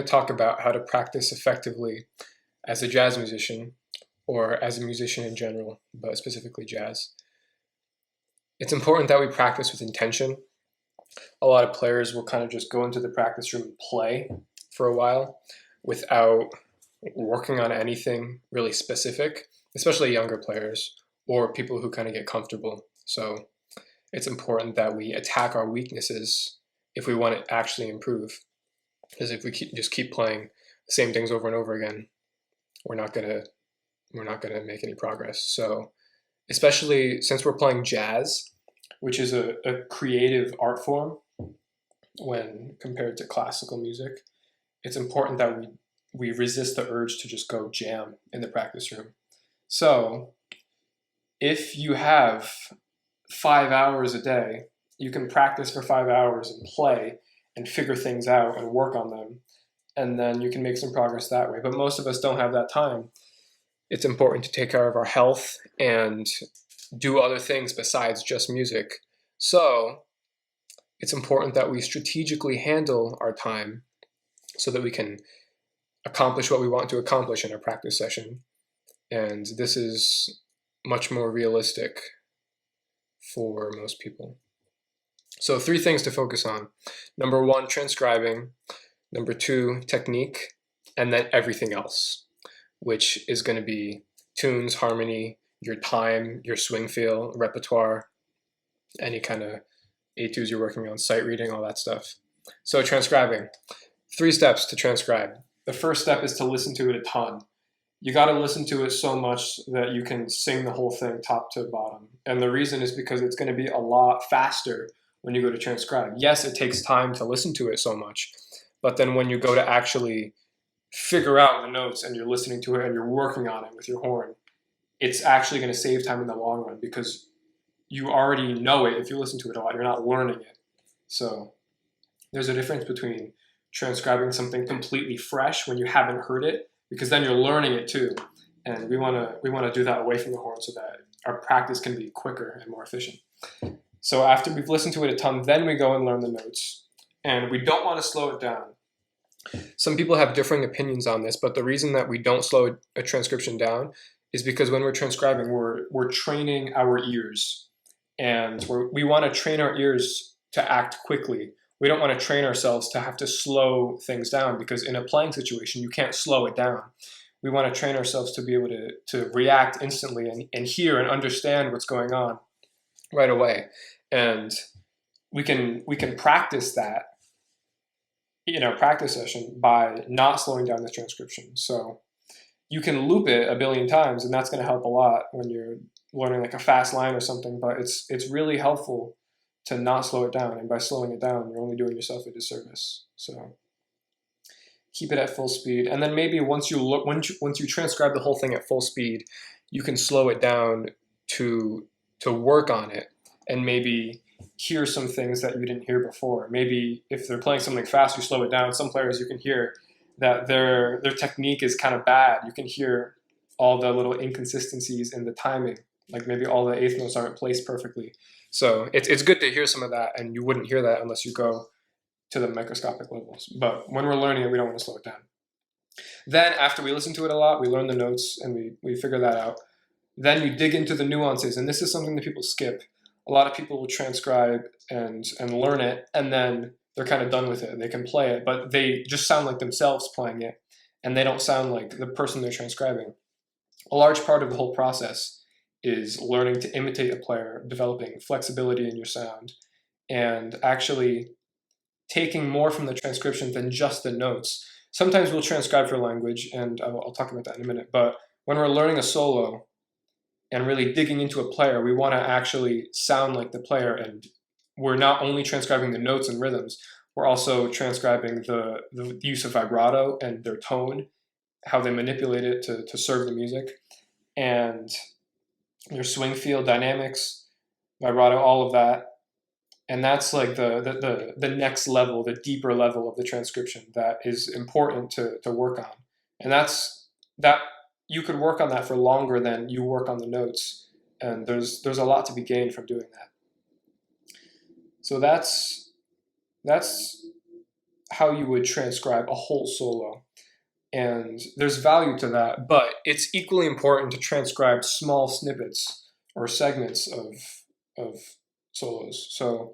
talk about how to practice effectively as a jazz musician, or as a musician in general, but specifically jazz. It's important that we practice with intention. A lot of players will kind of just go into the practice room and play for a while without working on anything really specific, especially younger players or people who kind of get comfortable. So it's important that we attack our weaknesses if we want to actually improve. Because if we just keep playing the same things over and over again, we're not gonna make any progress. So especially since we're playing jazz, which is a creative art form when compared to classical music, it's important that we resist the urge to just go jam in the practice room. So if you have 5 hours a day, you can practice for 5 hours and play and figure things out and work on them, and then you can make some progress that way. But most of us don't have that time. It's important to take care of our health and do other things besides just music. So it's important that we strategically handle our time so that we can accomplish what we want to accomplish in a practice session. And this is much more realistic for most people. So 3 things to focus on. Number 1, transcribing. Number 2, technique. And then everything else, which is going to be tunes, harmony, your time, your swing feel, repertoire, any kind of etudes you're working on, sight reading, all that stuff. So transcribing. 3 steps to transcribe. The first step is to listen to it a ton. You got to listen to it so much that you can sing the whole thing top to bottom. And the reason is because it's going to be a lot faster when you go to transcribe. Yes, it takes time to listen to it so much, but then when you go to actually figure out the notes and you're listening to it and you're working on it with your horn, it's actually going to save time in the long run because you already know it. If you listen to it a lot, you're not learning it. So there's a difference between transcribing something completely fresh when you haven't heard it, because then you're learning it too. And we want to do that away from the horn so that our practice can be quicker and more efficient. So after we've listened to it a ton, then we go and learn the notes. And we don't want to slow it down. Some people have differing opinions on this, but the reason that we don't slow a transcription down is because when we're transcribing, we're training our ears. And we want to train our ears to act quickly. We don't want to train ourselves to have to slow things down, because in a playing situation, you can't slow it down. We want to train ourselves to be able to react instantly and hear and understand what's going on right away. And we can practice that in our practice session by not slowing down the transcription. So you can loop it a billion times, and that's going to help a lot when you're learning like a fast line or something, but it's really helpful to not slow it down. And by slowing it down, you're only doing yourself a disservice. So keep it at full speed. And then maybe once you transcribe the whole thing at full speed, you can slow it down to work on it and maybe hear some things that you didn't hear before. Maybe if they're playing something fast, you slow it down. Some players, you can hear that their technique is kind of bad. You can hear all the little inconsistencies in the timing. Like maybe all the eighth notes aren't placed perfectly. So it's good to hear some of that, and you wouldn't hear that unless you go to the microscopic levels. But when we're learning it, we don't want to slow it down. Then after we listen to it a lot, we learn the notes and we figure that out. Then you dig into the nuances, and this is something that people skip. A lot of people will transcribe and learn it, and then they're kind of done with it. They can play it, but they just sound like themselves playing it, and they don't sound like the person they're transcribing. A large part of the whole process is learning to imitate a player, developing flexibility in your sound, and actually taking more from the transcription than just the notes. Sometimes we'll transcribe for language, and I'll talk about that in a minute, but when we're learning a solo and really digging into a player, we want to actually sound like the player, and we're not only transcribing the notes and rhythms, we're also transcribing the use of vibrato and their tone, how they manipulate it to serve the music, and your swing feel, dynamics, vibrato, all of that. And that's like the next level, the deeper level of the transcription that is important to work on. And that you could work on that for longer than you work on the notes. And there's a lot to be gained from doing that. So that's how you would transcribe a whole solo. And there's value to that, but it's equally important to transcribe small snippets or segments of solos. So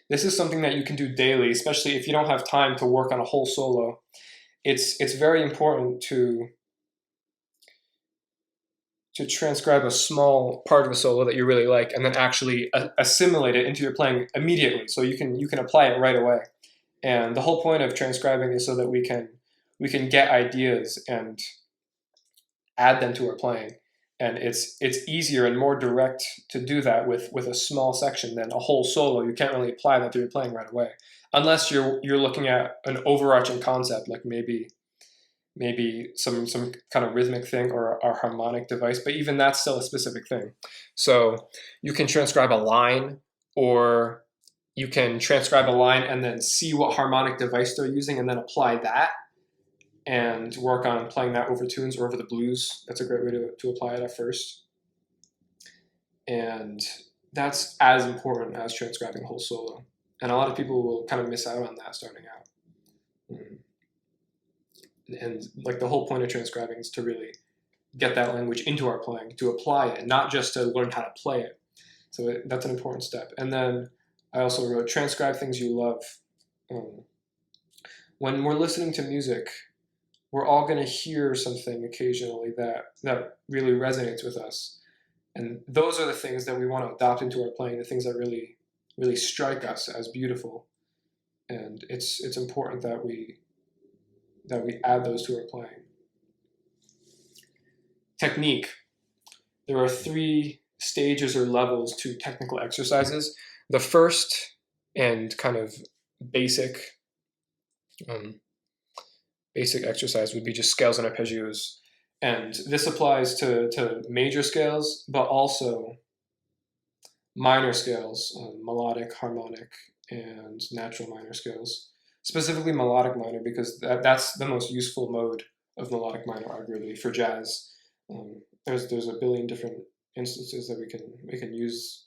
this is something that you can do daily, especially if you don't have time to work on a whole solo. It's very important to transcribe a small part of a solo that you really like, and then actually assimilate it into your playing immediately, so you can apply it right away. And the whole point of transcribing is so that we can get ideas and add them to our playing. And it's easier and more direct to do that with a small section than a whole solo. You can't really apply that to your playing right away, unless you're looking at an overarching concept, like maybe some kind of rhythmic thing or a harmonic device, but even that's still a specific thing. So you can transcribe a line, or you can transcribe a line and then see what harmonic device they're using and then apply that and work on playing that over tunes or over the blues. That's a great way to apply it at first. And that's as important as transcribing a whole solo. And a lot of people will kind of miss out on that starting out. And like the whole point of transcribing is to really get that language into our playing, to apply it, not just to learn how to play it. So that's an important step. And then I also wrote, transcribe things you love. When we're listening to music, we're all going to hear something occasionally that really resonates with us. And those are the things that we want to adopt into our playing, the things that really, really strike us as beautiful. And it's important that we add those to our playing. Technique. There are 3 stages or levels to technical exercises. The first and kind of basic exercise would be just scales and arpeggios. And this applies to major scales, but also minor scales, melodic, harmonic, and natural minor scales. Specifically melodic minor, because that's the most useful mode of melodic minor, arguably, for jazz. There's a billion different instances that we can use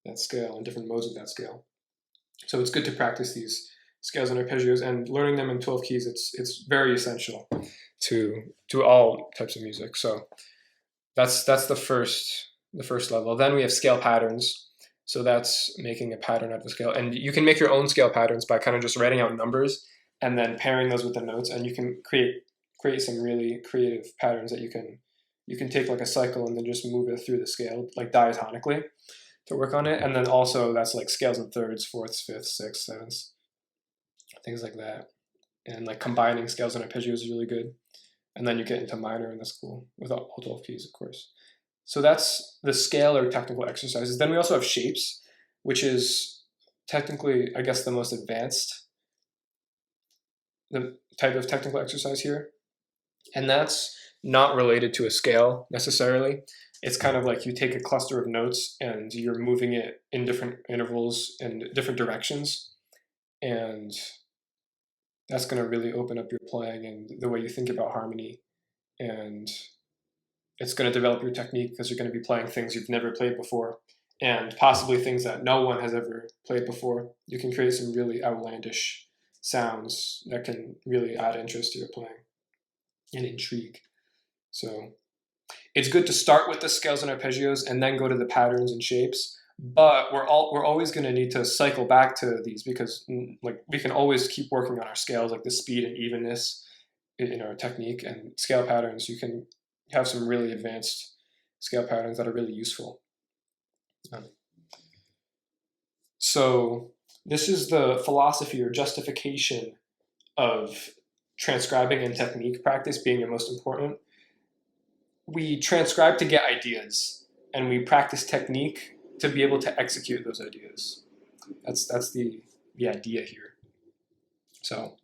that scale and different modes of that scale. So it's good to practice these scales and arpeggios, and learning them in 12 keys. It's very essential to all types of music. So that's the first level. Then we have scale patterns. So that's making a pattern out of a scale. And you can make your own scale patterns by kind of just writing out numbers and then pairing those with the notes, and you can create some really creative patterns that you can take like a cycle and then just move it through the scale, like diatonically, to work on it. And then also that's like scales in thirds, fourths, fifths, sixths, sevenths, things like that. And like combining scales and arpeggios is really good. And then you get into minor, and that's cool, with all 12 keys, of course. So that's the scale or technical exercises. Then we also have shapes, which is technically, I guess, the most advanced the type of technical exercise here. And that's not related to a scale necessarily. It's kind of like you take a cluster of notes and you're moving it in different intervals and different directions. And that's going to really open up your playing and the way you think about harmony. And it's going to develop your technique, because you're going to be playing things you've never played before, and possibly things that no one has ever played before. You can create some really outlandish sounds that can really add interest to your playing and intrigue. So it's good to start with the scales and arpeggios and then go to the patterns and shapes. But we're always going to need to cycle back to these, because like we can always keep working on our scales, like the speed and evenness in our technique, and scale patterns. You can have some really advanced scale patterns that are really useful. So this is the philosophy or justification of transcribing and technique practice being the most important. We transcribe to get ideas, and we practice technique to be able to execute those ideas. That's the idea here. So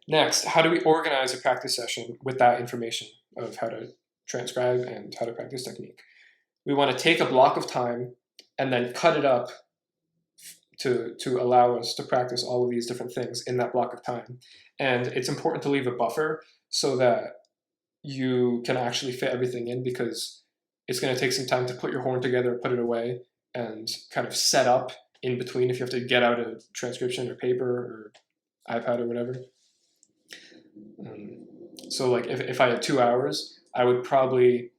next, how do we organize a practice session with that information of how to transcribe and how to practice technique? We want to take a block of time and then cut it up to allow us to practice all of these different things in that block of time. And it's important to leave a buffer so that you can actually fit everything in, because it's going to take some time to put your horn together, put it away, and kind of set up in between if you have to get out a transcription or paper or iPad or whatever. So like if I had 2 hours, I would probably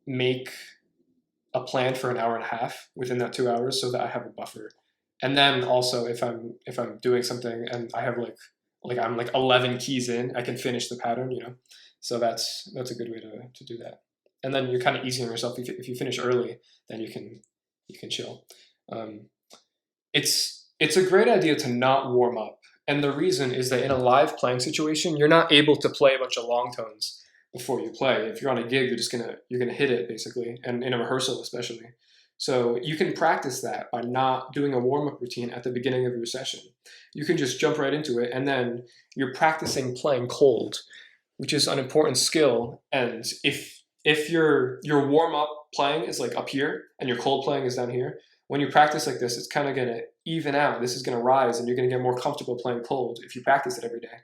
make a plan for an hour and a half within that 2 hours so that I have a buffer. And then also if I'm doing something and I have like I'm like 11 keys in, I can finish the pattern, you know. So that's a good way to do that. And then you're kind of easy on yourself. If you finish early, then you can chill. It's a great idea to not warm up. And the reason is that in a live playing situation, you're not able to play a bunch of long tones before you play. If you're on a gig, you're gonna hit it basically, and in a rehearsal especially. So you can practice that by not doing a warm-up routine at the beginning of your session. You can just jump right into it, and then you're practicing playing cold, which is an important skill. And if your warm-up playing is like up here and your cold playing is down here, when you practice like this, it's kind of gonna even out. This is gonna rise, and you're gonna get more comfortable playing cold if you practice it every day.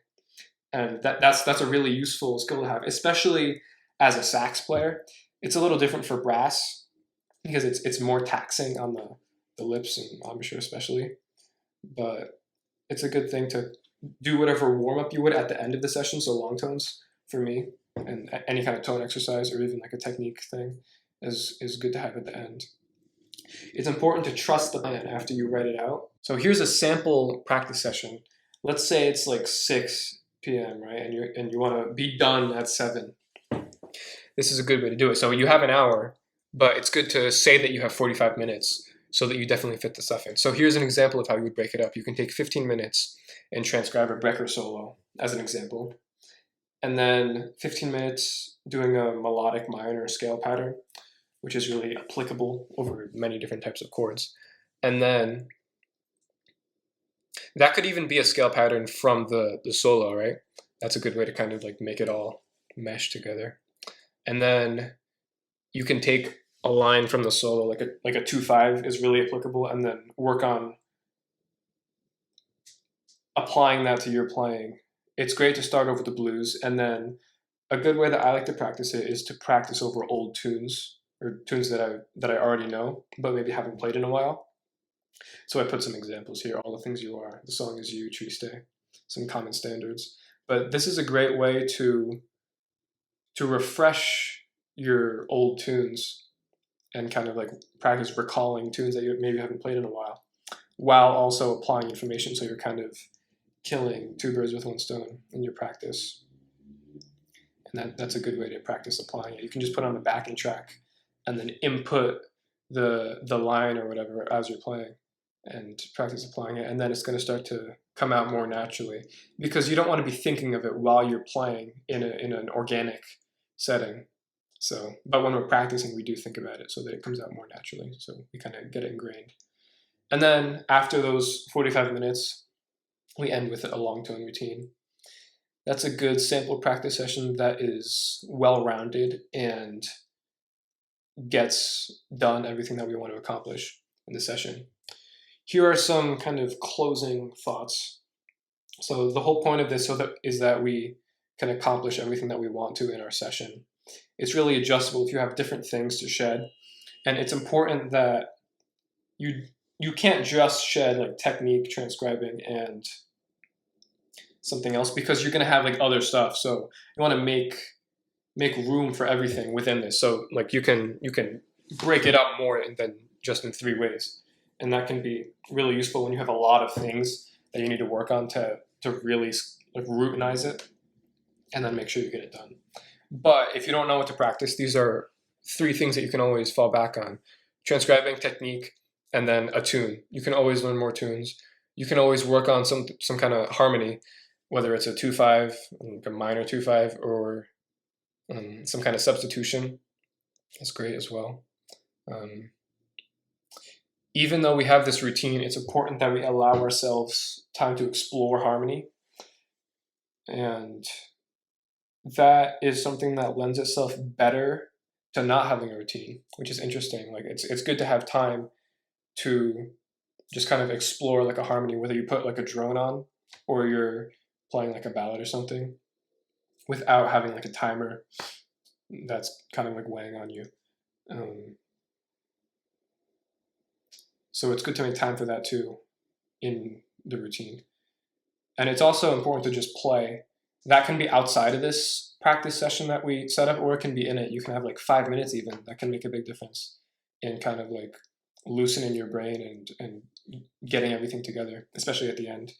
And that's a really useful skill to have, especially as a sax player. It's a little different for brass because it's more taxing on the lips and embouchure especially. But it's a good thing to do whatever warm-up you would at the end of the session, so long tones for me, and any kind of tone exercise or even like a technique thing is good to have at the end. It's important to trust the plan after you write it out. So here's a sample practice session. Let's say it's like 6 p.m., right? And you want to be done at 7. This is a good way to do it. So you have an hour, but it's good to say that you have 45 minutes so that you definitely fit the stuff in. So here's an example of how you would break it up. You can take 15 minutes and transcribe a Brecker solo as an example. And then 15 minutes doing a melodic minor scale pattern, which is really applicable over many different types of chords. And then that could even be a scale pattern from the solo, right? That's a good way to kind of like make it all mesh together. And then you can take a line from the solo, like a 2/5 is really applicable, and then work on applying that to your playing. It's great to start over the blues, and then a good way that I like to practice it is to practice over old tunes or tunes that I already know, but maybe haven't played in a while. So I put some examples here. All the things you are. The song is you, triste. Some common standards. But this is a great way to refresh your old tunes and kind of like practice recalling tunes that you maybe haven't played in a while also applying information. So you're kind of killing 2 birds with 1 stone in your practice. And that's a good way to practice applying it. You can just put on a backing track and then input the line or whatever as you're playing and practice applying it, and then it's going to start to come out more naturally because you don't want to be thinking of it while you're playing in an organic setting. So, but when we're practicing, we do think about it so that it comes out more naturally. So we kind of get it ingrained. And then after those 45 minutes, we end with a long tone routine. That's a good sample practice session that is well-rounded and gets done everything that we want to accomplish in the session. Here are some kind of closing thoughts. So the whole point of this is that we can accomplish everything that we want to in our session. It's really adjustable if you have different things to shed. And it's important that you can't just shed like technique, transcribing, and something else because you're going to have like other stuff. So you want to make room for everything within this. So like you can break it up more than just in 3 ways. And that can be really useful when you have a lot of things that you need to work on to really like routinize it and then make sure you get it done. But if you don't know what to practice, these are 3 things that you can always fall back on. Transcribing, technique, and then a tune. You can always learn more tunes. You can always work on some kind of harmony, whether it's a 2/5, like a minor 2/5, or some kind of substitution. That's great as well. Even though we have this routine, it's important that we allow ourselves time to explore harmony. And that is something that lends itself better to not having a routine, which is interesting. Like it's good to have time to just kind of explore like a harmony, whether you put like a drone on or you're playing like a ballad or something, without having like a timer that's kind of like weighing on you. So it's good to make time for that too in the routine. And it's also important to just play. That can be outside of this practice session that we set up, or it can be in it. You can have like 5 minutes even. That can make a big difference in kind of like loosening your brain and getting everything together, especially at the end.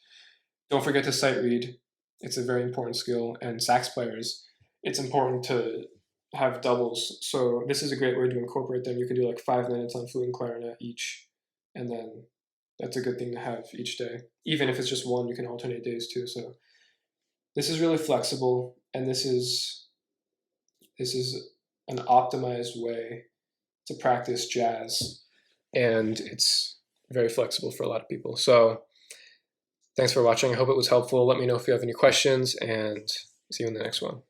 Don't forget to sight read. It's a very important skill. And sax players, it's important to have doubles. So this is a great way to incorporate them. You can do like 5 minutes on flute and clarinet each, and then that's a good thing to have each day. Even if it's just one, you can alternate days too. So this is really flexible, and this is an optimized way to practice jazz, and it's very flexible for a lot of people. So thanks for watching. I hope it was helpful. Let me know if you have any questions, and see you in the next one.